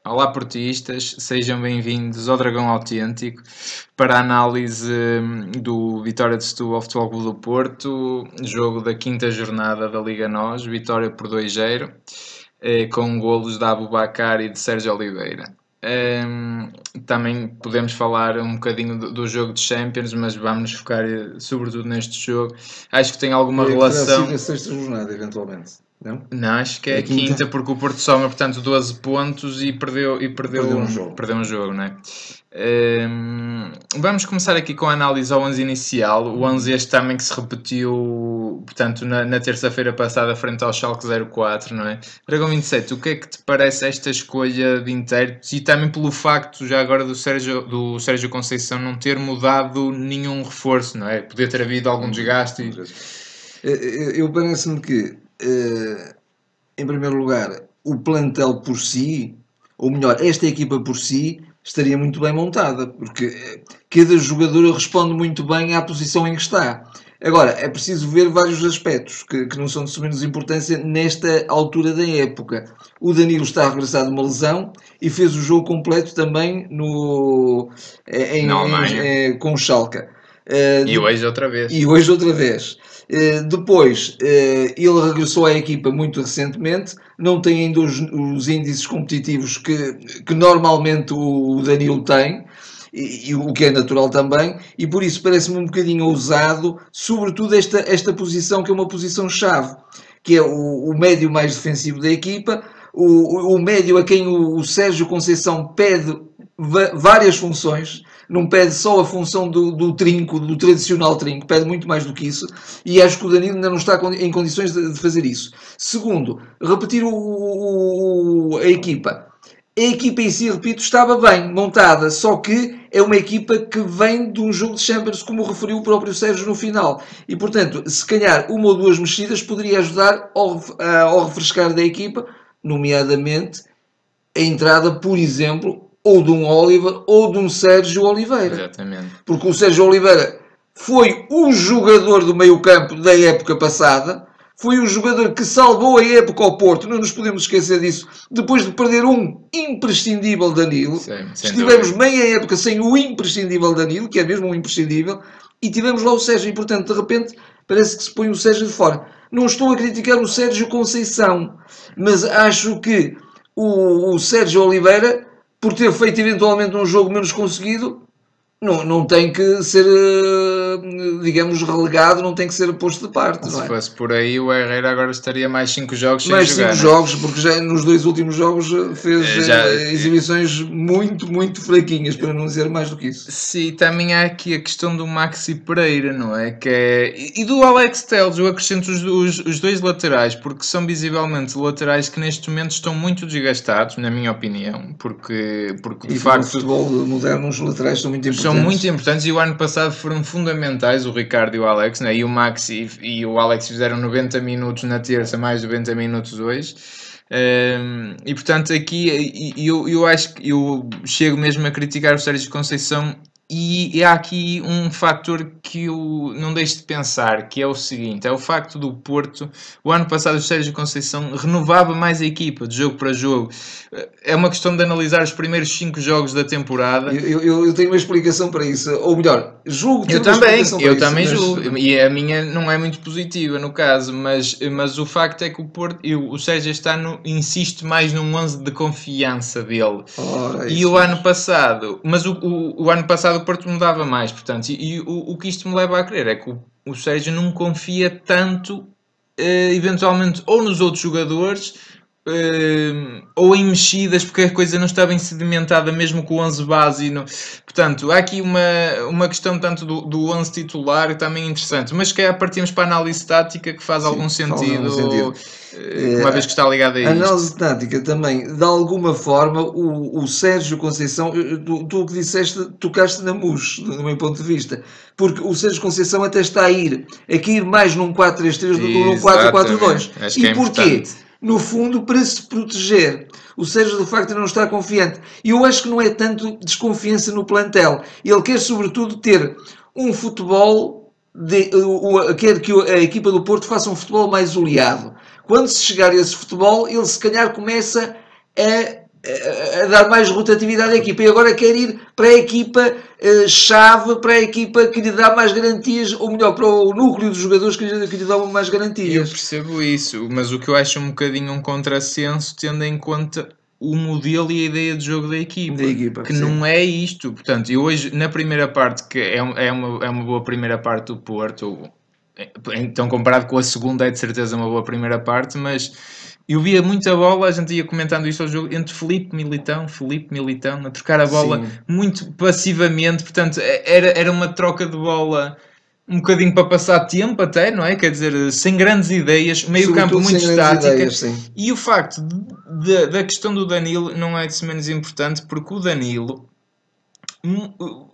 Olá, portistas, sejam bem-vindos ao Dragão Autêntico para a análise do Vitória de Setúbal Futebol Clube do Porto, jogo da quinta jornada da Liga NOS, vitória por 2-0, com golos de Aboubakar e de Sérgio Oliveira. Também podemos falar um bocadinho do jogo de Champions, mas vamos nos focar sobretudo neste jogo. Acho que tem alguma relação. Terá sido a sexta jornada, eventualmente. Não, acho que é a quinta, porque o Porto soma, portanto, 12 pontos e perdeu um jogo, não é? Vamos começar aqui com a análise ao 11 inicial. O 11 este também que se repetiu, portanto, na terça-feira passada frente ao Schalke 04, não é? Dragão 27, o que é que te parece esta escolha de intérpretes e também pelo facto, já agora, do Sérgio Conceição não ter mudado nenhum reforço, não é? Podia ter havido algum desgaste. Eu parece-me que, em primeiro lugar, o plantel por si, ou melhor, esta equipa por si, estaria muito bem montada, porque cada jogador responde muito bem à posição em que está. Agora, é preciso ver vários aspectos que não são de menos importância nesta altura da época. O Danilo está a regressar de uma lesão e fez o jogo completo também com o Schalke. E hoje outra vez. Depois, ele regressou à equipa muito recentemente, não tem ainda os índices competitivos que normalmente o Danilo tem, e o que é natural também, e por isso parece-me um bocadinho ousado, sobretudo esta posição que é uma posição-chave, que é o médio mais defensivo da equipa, o médio a quem o Sérgio Conceição pede várias funções, não pede só a função do trinco, do tradicional trinco, pede muito mais do que isso, e acho que o Danilo ainda não está em condições de fazer isso. Segundo, repetir a equipa. A equipa em si, repito, estava bem montada, só que é uma equipa que vem de um jogo de Champions, como referiu o próprio Sérgio no final. E, portanto, se calhar uma ou duas mexidas poderia ajudar ao refrescar da equipa, nomeadamente a entrada, por exemplo, ou de um Oliver ou de um Sérgio Oliveira. Exatamente. Porque o Sérgio Oliveira foi o jogador do meio-campo da época passada, foi o jogador que salvou a época ao Porto, não nos podemos esquecer disso, depois de perder um imprescindível Danilo. Estivemos meia época sem o imprescindível Danilo, que é mesmo um imprescindível, e tivemos lá o Sérgio, e portanto, de repente, parece que se põe o Sérgio de fora. Não estou a criticar o Sérgio Conceição, mas acho que o Sérgio Oliveira, por ter feito eventualmente um jogo menos conseguido, não tem que ser, digamos, relegado, não tem que ser posto de parte. Se fosse por aí, o Herrera agora estaria mais 5 jogos sem mais jogar. Mais 5 jogos, porque já nos dois últimos jogos fez exibições muito, muito fraquinhas, para não dizer mais do que isso. Sim, também há aqui a questão do Maxi Pereira, não é? E do Alex Telles, eu acrescento os dois laterais, porque são visivelmente laterais que neste momento estão muito desgastados, na minha opinião, porque de facto... no futebol moderno os laterais são muito importantes. São muito importantes e o ano passado foram fundamentais, o Ricardo e o Alex, né? E o Max e o Alex fizeram 90 minutos na terça, mais 90 minutos hoje. E portanto aqui eu acho que eu chego mesmo a criticar o Sérgio Conceição e há aqui um fator que eu não deixo de pensar, que é o seguinte, é o facto do Porto, o ano passado o Sérgio Conceição renovava mais a equipa de jogo para jogo. É uma questão de analisar os primeiros 5 jogos da temporada. Eu tenho uma explicação para isso, ou melhor, julgo que eu também julgo, e a minha não é muito positiva no caso, mas o facto é que o Porto, o Sérgio este ano insiste mais num 11 de confiança dele. E o ano passado, mas o ano passado o Porto mudava mais, portanto, e o que isto me leva a crer é que o Sérgio não confia tanto, eventualmente, ou nos outros jogadores, ou em mexidas, porque a coisa não está bem sedimentada mesmo com o 11 base. Portanto, há aqui uma questão tanto do 11 titular também interessante, mas se calhar partimos para a análise tática que faz algum sentido. Uma vez que está ligado a isto. A análise tática também, de alguma forma, o Sérgio Conceição, tu o que disseste, tocaste na mousse, do meu ponto de vista, porque o Sérgio Conceição até está a ir mais num 4-3-3 do que num 4-4-2. E porquê? No fundo, para se proteger. O Sérgio, de facto, não está confiante. E eu acho que não é tanto desconfiança no plantel. Ele quer, sobretudo, ter um futebol... quer que a equipa do Porto faça um futebol mais oleado. Quando se chegar a esse futebol, ele se calhar começa a a dar mais rotatividade à equipa, e agora quer ir para a equipa chave, para a equipa que lhe dá mais garantias, ou melhor, para o núcleo dos jogadores que lhe dão mais garantias. Eu percebo isso, mas o que eu acho um bocadinho um contrassenso, tendo em conta o modelo e a ideia de jogo da equipa que sim. Não é isto. Portanto, eu hoje, na primeira parte, que é uma boa primeira parte do Porto, então comparado com a segunda é de certeza uma boa primeira parte, mas eu via muita bola, a gente ia comentando isto ao jogo, entre Filipe Militão, a trocar a bola sim. Muito passivamente, portanto, era uma troca de bola um bocadinho para passar tempo até, não é? Quer dizer, sem grandes ideias, meio campo muito estática. Ideias, e o facto da questão do Danilo não é de menos importante, porque o Danilo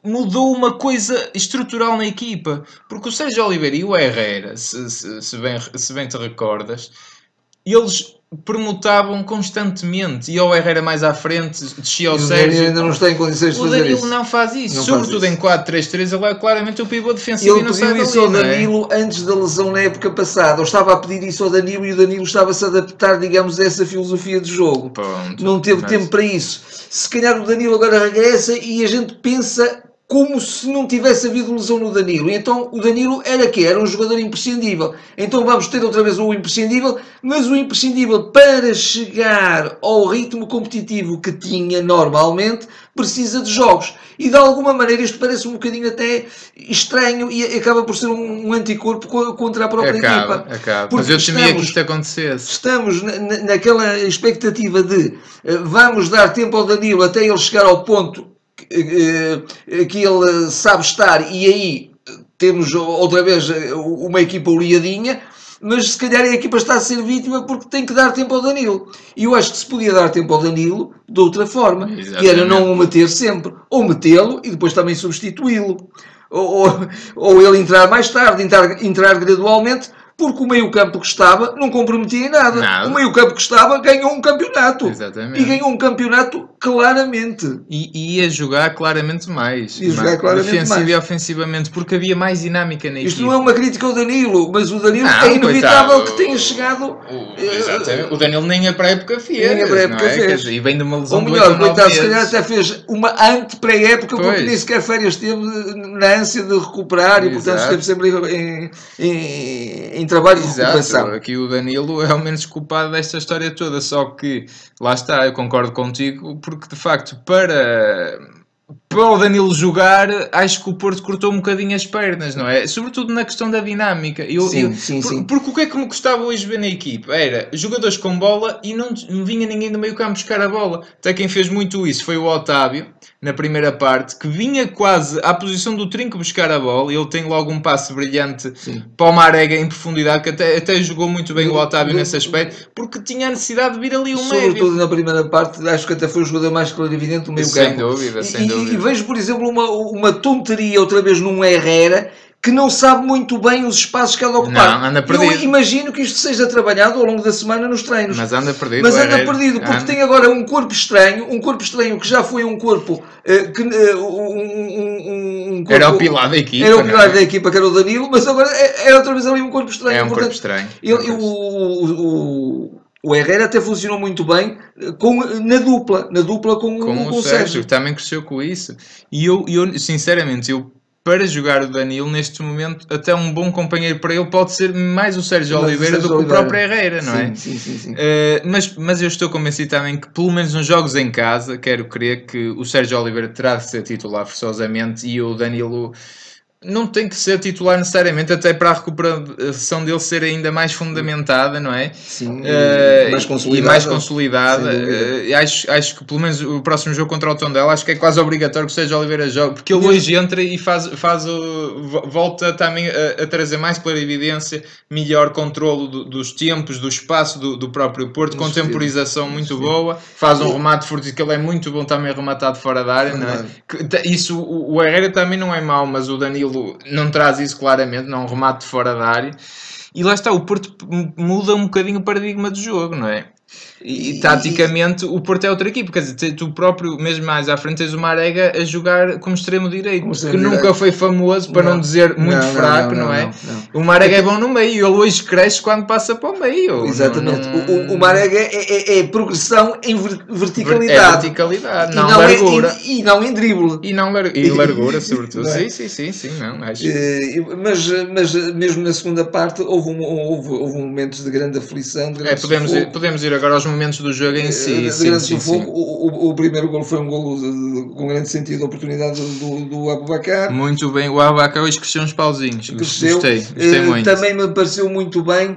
mudou uma coisa estrutural na equipa. Porque o Sérgio Oliveira e o Herrera, se bem te recordas, eles permutavam constantemente, e o Herrera mais à frente descia ao Sérgio. Ainda não está em condições de fazer isso. O Danilo não faz isso, sobretudo em 4-3-3, ele é claramente o pivô defensivo e não sai dali. Ele pediu isso ao Danilo antes da lesão na época passada, ou estava a pedir isso ao Danilo e o Danilo estava-se a adaptar, digamos, a essa filosofia de jogo. Pronto, não teve tempo para isso. Se calhar o Danilo agora regressa e a gente pensa como se não tivesse havido lesão no Danilo. E então o Danilo era quê? Era um jogador imprescindível. Então vamos ter outra vez o imprescindível, mas o imprescindível para chegar ao ritmo competitivo que tinha normalmente precisa de jogos. E de alguma maneira isto parece um bocadinho até estranho e acaba por ser um anticorpo contra a própria equipa. Mas eu temia que isto acontecesse. Estamos naquela expectativa de vamos dar tempo ao Danilo até ele chegar ao ponto que ele sabe estar, e aí temos outra vez uma equipa oleadinha, mas se calhar a equipa está a ser vítima porque tem que dar tempo ao Danilo. E eu acho que se podia dar tempo ao Danilo de outra forma, que era não o meter sempre, ou metê-lo e depois também substituí-lo, ou ele entrar mais tarde, entrar gradualmente, porque o meio-campo que estava não comprometia em nada. O meio-campo que estava ganhou um campeonato. Exatamente. E ganhou um campeonato claramente. E ia jogar claramente mais. Defensivo e ofensivamente, porque havia mais dinâmica na equipe. Isto não é uma crítica ao Danilo, mas o Danilo é inevitável que tenha chegado... Exatamente. O Danilo nem a pré-época fez. E vem de uma lesão. Ou melhor, coitado, se calhar até fez uma ante-pré-época, porque nem sequer férias teve na ânsia de recuperar. E portanto esteve sempre em trabalho de recuperação. Aqui o Danilo é o menos culpado desta história toda, só que, lá está, eu concordo contigo, porque de facto para o Danilo jogar, acho que o Porto cortou um bocadinho as pernas, não é? Sobretudo na questão da dinâmica. Sim. Porque o que é que me gostava hoje ver na equipa? Era jogadores com bola e não vinha ninguém do meio campo buscar a bola. Até quem fez muito isso foi o Otávio, na primeira parte, que vinha quase à posição do Trinco buscar a bola. Ele tem logo um passe brilhante para o Marega em profundidade, que até jogou muito bem o Otávio nesse aspecto, porque tinha a necessidade de vir ali o meio. Sobretudo na primeira parte, acho que até foi o jogador mais clarividente do meio campo. Sem dúvida. E vejo, por exemplo, uma tonteria outra vez num Herrera que não sabe muito bem os espaços que ela ocupar. Não, anda perdido. Eu imagino que isto seja trabalhado ao longo da semana nos treinos. Mas anda perdido. Porque tem agora um corpo estranho que já foi um corpo... era o pilar da equipa. Era o pilar da equipa, que era o Danilo, mas agora é outra vez ali um corpo estranho. É um corpo estranho. O Herrera até funcionou muito bem na dupla com o Sérgio. Que também cresceu com isso. E eu sinceramente, para jogar o Danilo, neste momento, até um bom companheiro para ele pode ser mais o Sérgio Oliveira do que o próprio Herrera, não é? Sim. Mas eu estou convencido também que, pelo menos nos jogos em casa, quero crer que o Sérgio Oliveira terá de ser titular forçosamente e o Danilo não tem que ser titular necessariamente, até para a recuperação dele ser ainda mais fundamentada, não é? Sim, mais consolidada. Acho que pelo menos o próximo jogo contra o Tondela, acho que é quase obrigatório que o Sérgio Oliveira jogue, porque ele hoje entra e volta também a trazer mais clarividência, melhor controlo dos tempos, do espaço do próprio Porto, contemporização muito boa, faz um remate forte, que ele é muito bom também rematado fora da área, não é? Isso, o Herrera também não é mau, mas o Danilo não traz isso claramente, não é um remate fora da área. E lá está, o Porto muda um bocadinho o paradigma do jogo, não é? E taticamente o Porto é outra equipe, quer dizer, tu próprio, mesmo mais à frente, tens o Marega a jogar como extremo direito, que nunca foi famoso, para não dizer muito fraco, não é? O Marega é bom no meio, ele hoje cresce quando passa para o meio. Exatamente. O Marega é progressão em verticalidade. É verticalidade, não largura. E não em drible. E largura, sobretudo. Sim, não, acho. Mas mesmo na segunda parte houve momentos de grande aflição. Podemos ir agora aos momentos do jogo em si. O primeiro gol foi um gol com grande sentido de oportunidade do Aboubakar. Muito bem, o Aboubakar hoje cresceu uns pauzinhos. Gostei muito. Também me pareceu muito bem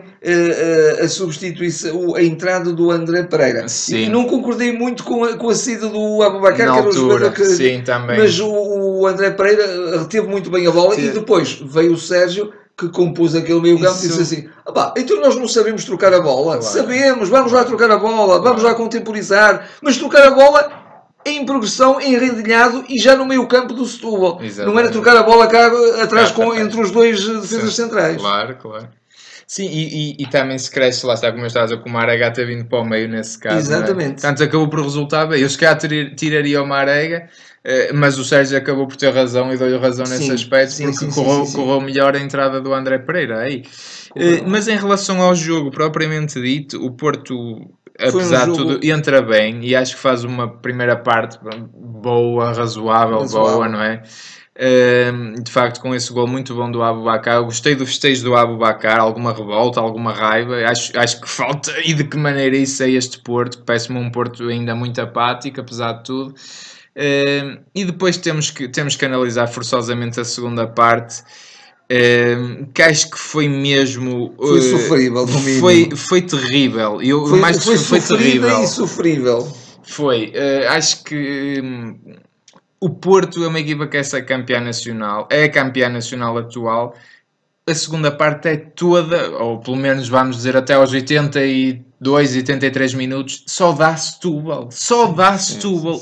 a substituição, a entrada do André Pereira. E não concordei muito com a saída do Aboubakar, que era o jogador que... Sim, também. Mas o André Pereira reteve muito bem a bola e depois veio o Sérgio, que compôs aquele meio campo e disse assim: então nós não sabemos trocar a bola. Claro. Sabemos, vamos lá trocar a bola, vamos lá contemporizar, mas trocar a bola em progressão, em rendilhado e já no meio campo do Setúbal. Não era trocar a bola cá atrás entre os dois defesas centrais. Claro. Sim, e também se cresce, lá está, como eu estava a dizer, com o Marega ter vindo para o meio nesse caso. Exatamente. Portanto, acabou por resultar bem. Eu se calhar tiraria o Marega, mas o Sérgio acabou por ter razão e deu-lhe razão nesse aspecto, porque correu melhor a entrada do André Pereira aí. Mas em relação ao jogo propriamente dito, o Porto, apesar de tudo, entra bem e acho que faz uma primeira parte boa, razoável, não é? De facto, com esse gol muito bom do Aboubakar, eu gostei do festejo do Aboubakar, alguma revolta, alguma raiva, acho que falta, e de que maneira isso é este Porto, que parece-me um Porto ainda muito apático, apesar de tudo. E depois temos que analisar forçosamente a segunda parte, que acho que foi mesmo... Foi sofrível, foi terrível. Foi terrível e sofrível. Foi, acho que... O Porto é uma equipa que é campeã nacional, é a campeã nacional atual. A segunda parte é toda, ou pelo menos vamos dizer até aos 82, 83 minutos, só dá Setúbal.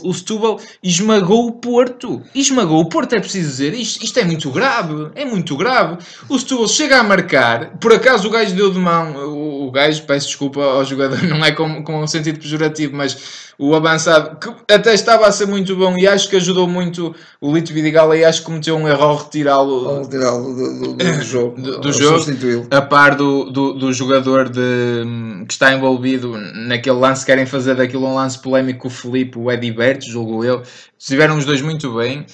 O Setúbal esmagou o Porto. É preciso dizer, isto é muito grave. O Setúbal chega a marcar, por acaso o gajo deu de mão, o gajo, peço desculpa ao jogador, não é com um sentido pejorativo, mas o avançado, que até estava a ser muito bom e acho que ajudou muito o Lito Vidigal, e acho que cometeu um erro ao retirá-lo do jogo. Do jogo, a par do jogador que está envolvido naquele lance, querem fazer daquilo um lance polémico com o Filipe, o Eddie Berto, julgo eu. Estiveram os dois muito bem.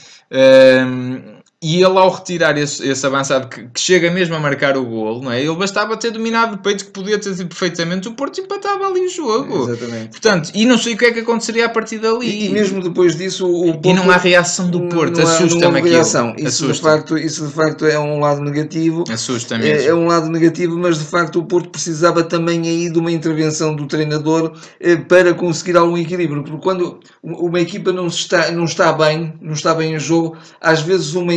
E ele, ao retirar esse avançado que chega mesmo a marcar o golo, não é? Ele bastava ter dominado de peito, que podia ter sido perfeitamente, o Porto empatava ali o jogo. Exatamente. Portanto, e não sei o que é que aconteceria a partir dali. E mesmo depois disso, o Porto... E não há reação do Porto, assusta-me aquilo. Isso de facto é um lado negativo. Assusta mesmo. É um lado negativo, mas de facto o Porto precisava também aí de uma intervenção do treinador para conseguir algum equilíbrio. Porque quando uma equipa não está bem em jogo, às vezes uma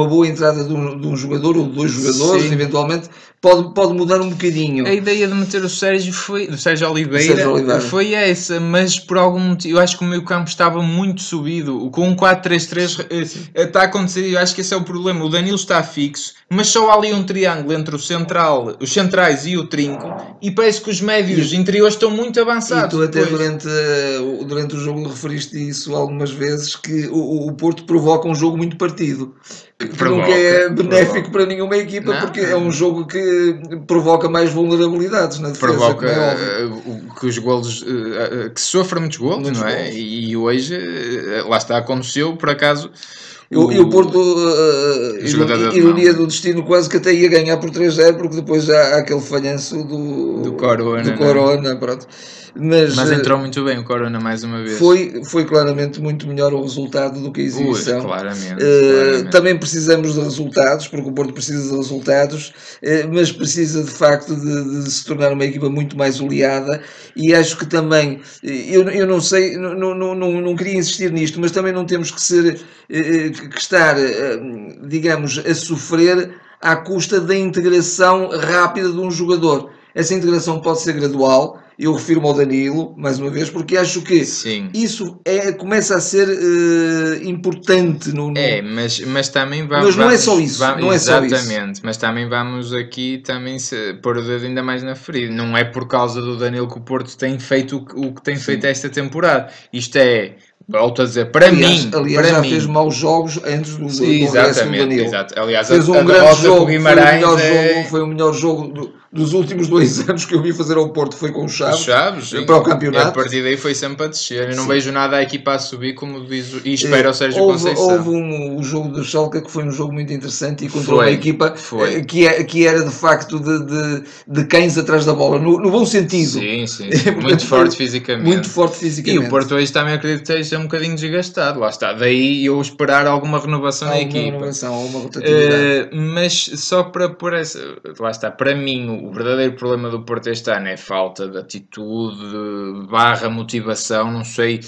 boa entrada de um jogador ou de dois jogadores, eventualmente, pode mudar um bocadinho. A ideia de meter o Sérgio Oliveira foi essa, mas por algum motivo eu acho que o meio campo estava muito subido. Com um 4-3-3 está a acontecer, eu acho que esse é o problema. O Danilo está fixo, mas só há ali um triângulo entre os centrais e o trinco, e parece que os médios interiores estão muito avançados. E tu até durante o jogo referiste isso algumas vezes, que o Porto provoca um jogo muito partido. Que nunca é benéfico para nenhuma equipa, porque é um jogo que provoca mais vulnerabilidades na defesa. Provoca que os golos, que sofra muitos golos, não é? E hoje, lá está, aconteceu, por acaso. E o Porto, ironia do destino, quase que até ia ganhar por 3-0, porque depois há aquele falhanço do Corona, pronto. Mas entrou muito bem o Corona mais uma vez. Foi claramente muito melhor o resultado do que a exibição. Claramente. Também precisamos de resultados, porque o Porto precisa de resultados, mas precisa de facto de se tornar uma equipa muito mais oleada, e acho que também, eu não sei, não queria insistir nisto, mas também não temos que estar, digamos, a sofrer à custa da integração rápida de um jogador. Essa integração pode ser gradual eu refiro-me ao Danilo, mais uma vez, porque acho que isso começa a ser importante no... mas também vamos... Mas não é só isso. Não é só isso. Exatamente, mas também vamos aqui também pôr o dedo ainda mais na ferida. Não é por causa do Danilo que o Porto tem feito o que tem feito esta temporada. Isto é... Volto a dizer, aliás, já fez maus jogos antes do regresso do Danilo. Aliás, fez um grande jogo, foi o melhor jogo dos últimos 2 anos que eu vi fazer ao Porto, foi com o Chaves para o campeonato. E a partir daí foi sempre a descer. Eu não vejo nada a equipa a subir, como diz e espera o Sérgio Conceição. Houve o jogo do Schalke que foi um jogo muito interessante e contra uma equipa que era de facto de cães atrás da bola, no bom sentido. Sim. Muito forte fisicamente. Muito forte fisicamente. E o Porto hoje também acredito que esteja um bocadinho desgastado, lá está. Daí eu esperar alguma renovação na equipa. Alguma rotatividade. Mas só para pôr essa... Lá está, para mim o verdadeiro problema do Porto este ano é falta de atitude, motivação, não sei.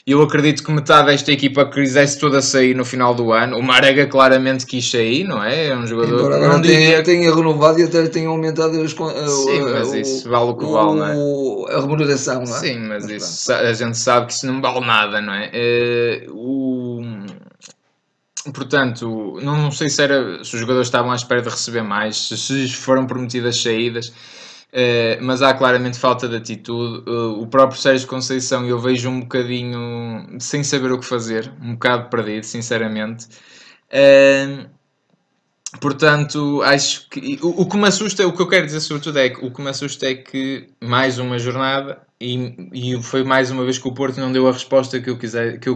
Eu acredito que metade desta equipa quisesse toda sair no final do ano. O Marega claramente quis sair, não é? É um jogador... Embora agora tenha renovado e até tenha aumentado as... Sim, mas isso vale o que vale, não é? A remuneração, não é? Sim, mas isso, a gente sabe que isso não vale nada, não é? Portanto, não sei se os jogadores estavam à espera de receber mais, se foram prometidas saídas, mas há claramente falta de atitude. O próprio Sérgio Conceição eu vejo um bocadinho sem saber o que fazer, um bocado perdido, sinceramente. Portanto, acho que o que me assusta, o que eu quero dizer sobretudo é que o que me assusta é que mais uma jornada e foi mais uma vez que o Porto não deu a resposta que eu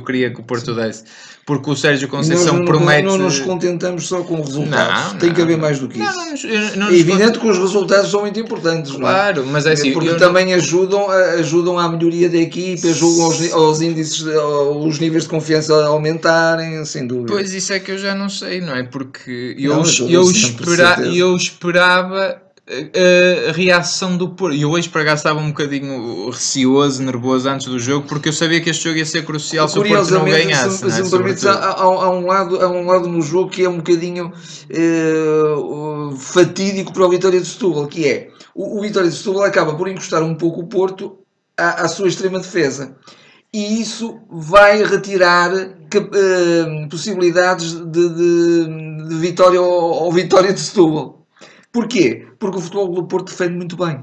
queria que o Porto desse, porque o Sérgio Conceição promete... Não nos contentamos só com resultados, tem que haver mais do que isso. É evidente que os resultados são muito importantes, claro, mas é assim, porque também ajudam à melhoria da equipa, ajudam aos índices, aos níveis de confiança a aumentarem, sem dúvida. Pois isso é que eu já não sei, não é? Porque eu esperava a reação do Porto. Eu hoje para cá estava um bocadinho receoso, nervoso antes do jogo, porque eu sabia que este jogo ia ser crucial se o Porto não ganhasse. Se me permites, há um lado no jogo que é um bocadinho fatídico para o Vitória de Setúbal, que é o Vitória de Setúbal acaba por encostar um pouco o Porto à sua extrema defesa. E isso vai retirar possibilidades de vitória ao Vitória de Setúbal. Porquê? Porque o Futebol do Porto defende muito bem.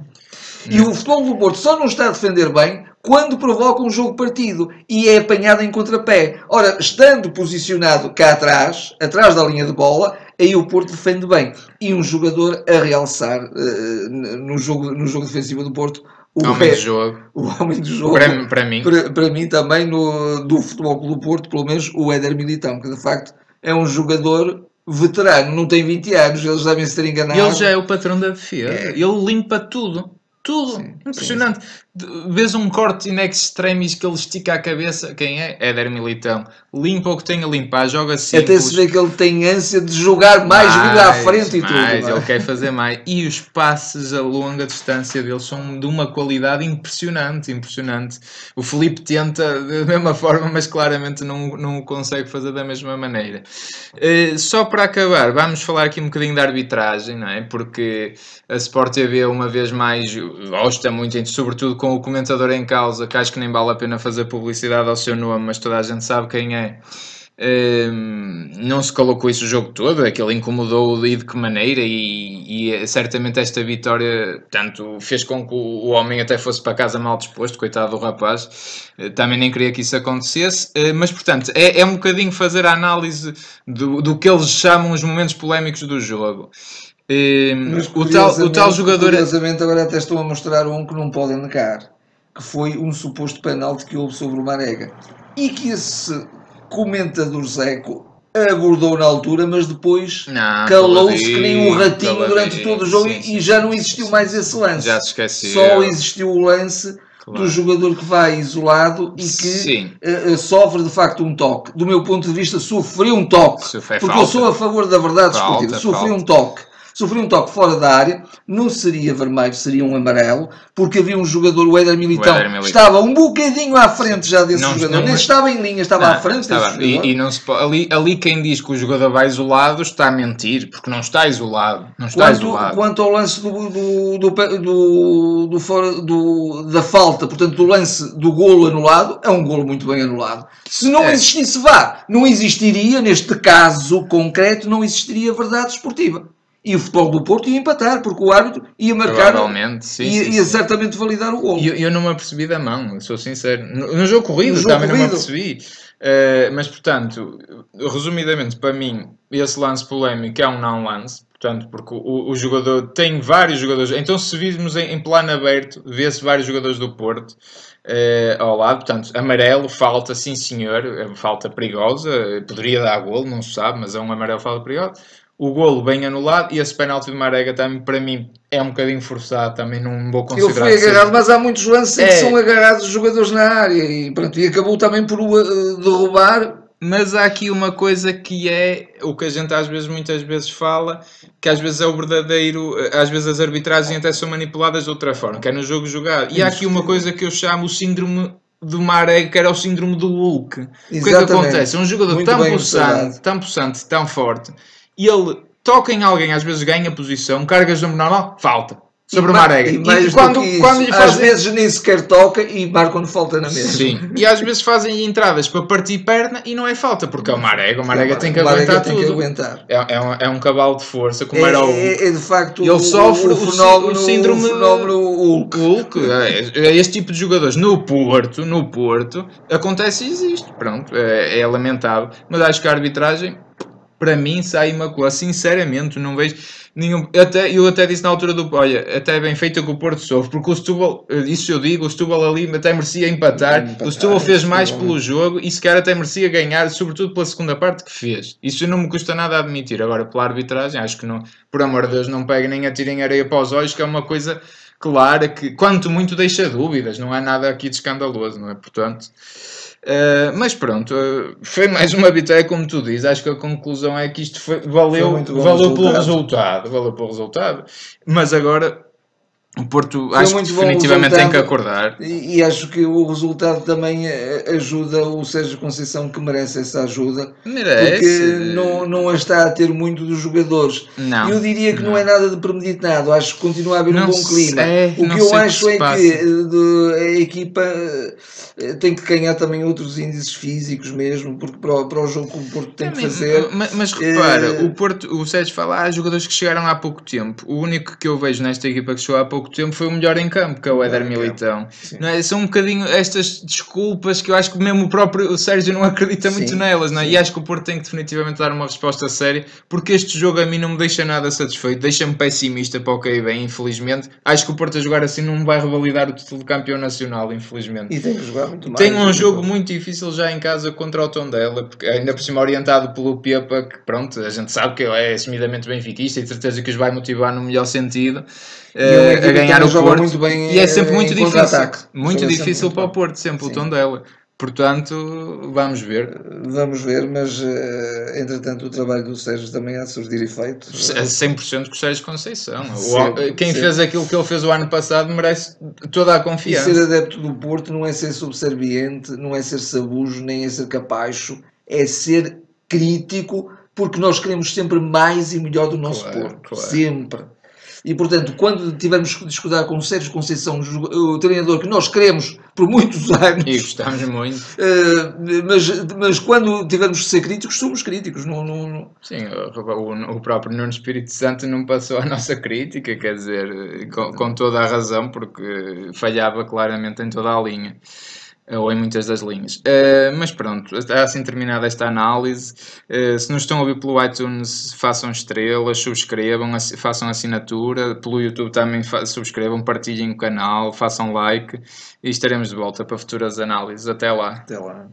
E o Futebol do Porto só não está a defender bem quando provoca um jogo partido e é apanhado em contrapé. Ora, estando posicionado cá atrás da linha de bola, aí o Porto defende bem. E um jogador a realçar no jogo defensivo do Porto, o homem do jogo. Para mim também, do Futebol do Porto, pelo menos o Éder Militão, que de facto é um jogador veterano, não tem 20 anos, eles devem se ter enganado. Ele já é o patrão da defesa, ele limpa tudo. Sim, impressionante. Vês um corte in extremis que ele estica a cabeça. Quem é? Éder Militão. Limpa o que tem a limpar, joga simples. Até se vê que ele tem ânsia de jogar mais, vir à frente e tudo. Ele quer fazer mais. E os passes a longa distância dele são de uma qualidade impressionante. O Filipe tenta da mesma forma, mas claramente não o consegue fazer da mesma maneira. Só para acabar, vamos falar aqui um bocadinho da arbitragem, não é? Porque a Sport TV uma vez mais gosta muito, sobretudo com o comentador em causa, que acho que nem vale a pena fazer publicidade ao seu nome, mas toda a gente sabe quem é. Não se colocou isso o jogo todo, é que ele incomodou e de que maneira, e certamente esta vitória tanto fez com que o homem até fosse para casa mal disposto, coitado do rapaz. Também nem queria que isso acontecesse, mas portanto é um bocadinho fazer a análise do que eles chamam os momentos polémicos do jogo. O tal jogador... Curiosamente agora até estou a mostrar um que não podem negar, que foi um suposto penalti que houve sobre o Marega e que esse comentador Zeco abordou na altura, mas depois calou-se que nem um ratinho durante todo o jogo e já não existiu mais esse lance. Já se esqueceu. Só existiu o lance do jogador que vai isolado e que sofre de facto um toque. Do meu ponto de vista, sofreu um toque, porque eu sou a favor da verdade esportiva. Sofreu um toque. sofreu um toque fora da área, não seria vermelho, seria um amarelo, porque havia um jogador, o Éder Militão, estava um bocadinho à frente já desse jogador, nem estava em linha, estava à frente desse jogador. E não se pode, ali quem diz que o jogador vai isolado está a mentir, porque não está isolado. Quanto ao lance da falta, portanto do lance do golo anulado, é um golo muito bem anulado. Se não existisse VAR, não existiria, neste caso concreto, não existiria verdade esportiva. E o Futebol do Porto ia empatar, porque o árbitro ia marcar, ia certamente validar o golo. Eu não me apercebi da mão, sou sincero. No jogo corrido também não me apercebi. Mas, portanto, resumidamente, para mim, esse lance polémico é um não-lance. Portanto, porque o jogador tem vários jogadores. Então, se virmos em plano aberto, vê-se vários jogadores do Porto ao lado. Portanto, amarelo, falta, sim senhor, falta perigosa. Poderia dar golo, não se sabe, mas é um amarelo, falta perigosa. O golo bem anulado e esse penalti de Marega também, para mim, é um bocadinho forçado. Também não vou considerar. Ele foi agarrado, mas há muitos lances que são agarrados os jogadores na área e, pronto, e acabou também por derrubar. Mas há aqui uma coisa que é o que a gente muitas vezes fala, que às vezes é o verdadeiro, às vezes as arbitragens até são manipuladas de outra forma, que é no jogo jogado. E há aqui uma coisa que eu chamo o síndrome do Marega, que era o síndrome do Hulk. O que é que acontece? É um jogador tão possante, tão forte, e ele toca em alguém, às vezes ganha posição, cargas de número normal, falta. Sobre o Marega. E quando lhe às vezes nem sequer toca e marca quando falta na mesa. Sim, e às vezes fazem entradas para partir perna e não é falta, porque é o Marega tem que aguentar tudo. É um cavalo de força, como era o... É de facto ele sofre o síndrome Hulk. É este tipo de jogadores. No Porto, acontece e existe. Pronto, é lamentável. Mas acho que a arbitragem, para mim, sai uma coisa. Sinceramente, não vejo... Eu até disse na altura olha, até é bem feito que o Porto sofre, porque o Setúbal, isso eu digo, o Setúbal ali até merecia empatar, o Setúbal fez mais pelo jogo e sequer até merecia ganhar, sobretudo pela segunda parte que fez. Isso não me custa nada a admitir. Agora, pela arbitragem, acho que não, por amor de Deus, não peguem nem atirem areia para os olhos, que é uma coisa clara que, quanto muito, deixa dúvidas, não é nada aqui de escandaloso, não é? Portanto... mas pronto, foi mais uma vitória, como tu dizes. Acho que a conclusão é que isto valeu pelo resultado. Mas agora o Porto acho que definitivamente tem que acordar. E acho que o resultado também ajuda o Sérgio Conceição, que merece essa ajuda. Porque não a está a ter muito dos jogadores. Não, eu diria que não é nada de premeditado. Acho que continua a haver um bom clima. O que eu acho é que a equipa tem que ganhar também outros índices físicos mesmo, porque para o jogo que o Porto tem que fazer. Mas repara, o Sérgio fala, há jogadores que chegaram há pouco tempo. O único que eu vejo nesta equipa que chegou há pouco tempo foi o melhor em campo, que é o Éder Militão. Não é? São um bocadinho estas desculpas que eu acho que mesmo o próprio Sérgio não acredita muito nelas, não é? E acho que o Porto tem que definitivamente dar uma resposta séria, porque este jogo a mim não me deixa nada satisfeito, deixa-me pessimista para o que aí vem, infelizmente. Acho que o Porto a jogar assim não vai revalidar o título de campeão nacional, infelizmente. E tem que jogar muito mais. Tem um jogo muito difícil já em casa contra o Tondela, porque ainda por cima orientado pelo Pepa, que pronto, a gente sabe que é assumidamente benfiquista e de certeza que os vai motivar no melhor sentido a ganhar o Porto. Muito bem, e é sempre muito difícil. Muito difícil para o Porto, sempre o Tondela. Portanto, vamos ver. Vamos ver, mas entretanto o trabalho do Sérgio também há de surgir efeito. 100% com o Sérgio Conceição. Quem fez aquilo que ele fez o ano passado merece toda a confiança. E ser adepto do Porto não é ser subserviente, não é ser sabujo, nem é ser capacho, é ser crítico, porque nós queremos sempre mais e melhor do nosso Porto. Claro. Sempre. E, portanto, quando tivermos que discutir com o Sérgio Conceição, o treinador que nós queremos por muitos anos... E gostamos muito. Mas quando tivermos que ser críticos, somos críticos. Não... Sim, o próprio Nuno Espírito Santo não passou a nossa crítica, quer dizer, com toda a razão, porque falhava claramente em toda a linha. Ou em muitas das linhas. Mas pronto, está assim terminada esta análise. Se nos estão a ouvir pelo iTunes, façam estrelas, subscrevam, façam assinatura. Pelo YouTube também subscrevam, partilhem o canal, façam like e estaremos de volta para futuras análises. Até lá. Até lá.